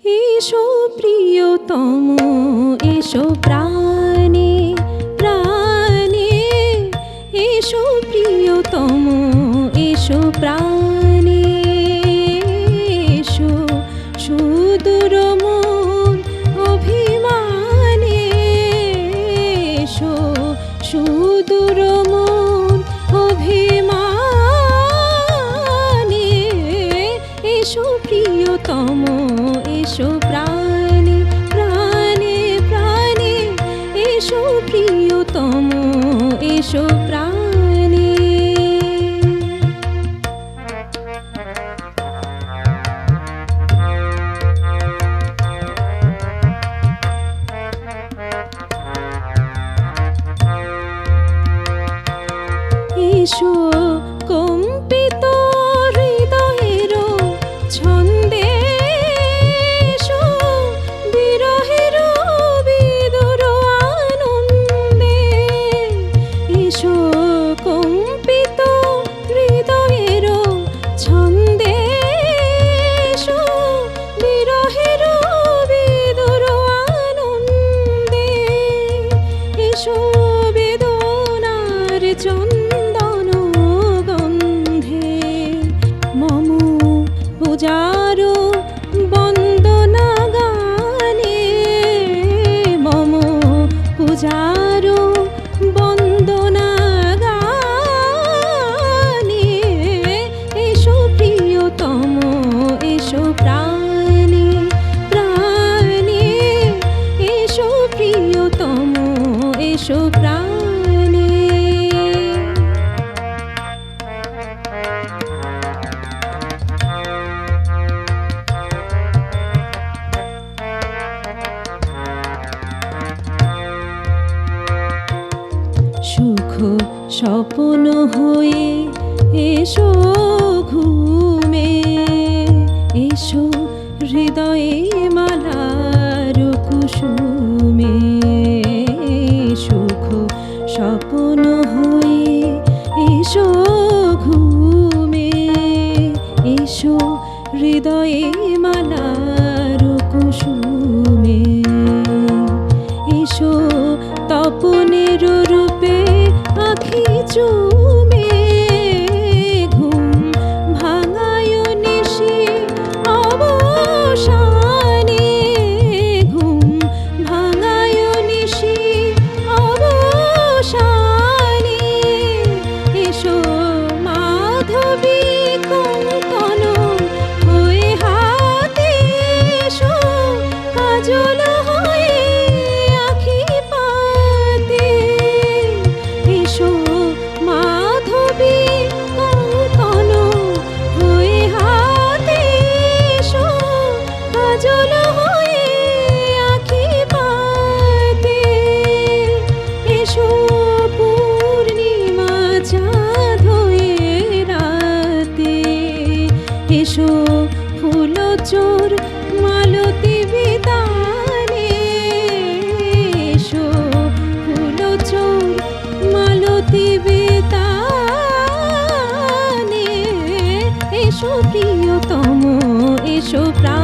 এসো প্রিয়তম, এসো প্রাণে প্রাণে, এসো প্রিয়তম, এসো প্রাণে, এসো সুদূর মন অভিমানে, এসো সুদূর মন অভিমানে, এসো প্রিয়তম, এসো প্রাণে প্রাণে প্রাণে, এসো প্রিয়তম, এসো প্রাণে। এসো কম্পিত হৃদয়ের ছন্দে, এসো বিরহের বিদুর আনন্দে, এসো কম্পিত হৃদয়ের ছন্দে, এসো বিরহের বিদুর আনন্দে, এসো বেদনার চন্দন গন্ধে, মম পূজার বন্দনা গানে, মম পূজার বন্দনা গানে, এসো প্রিয়তম, এসো প্রাণে প্রাণে, এসো প্রিয়তম, এসো প্রাণে। সুখ স্বপ্ন হয়ে এসো ঘুমে, এসো হৃদয়ে মালার কুসুমে, সুখ স্বপ্ন হয়ে এসো ঘুমে, এসো হৃদয়ে মালার কুসুমে, এসো তপনের রূপে আখি চুমে, ঘুম ভাঙায় নিশি অবসানে, ঘুম ভাঙায় নিশি অবসানে, এসো মাধবী কঙ্কন হয়ে হাতে, এসো কাজল হয়ে আখি পাতে, এসো মাধবী কঙ্কন হয়ে হাতে, এসো কাজল হয়ে আখি পাতে, এসো পূর্ণিমা চাঁদ হয়ে রাতে, এসো ফুল চোর মালতী বিতানে, এসো ফুল চোর মালতী বিতানে, এসো প্রিয়তম, এসো প্রাণে।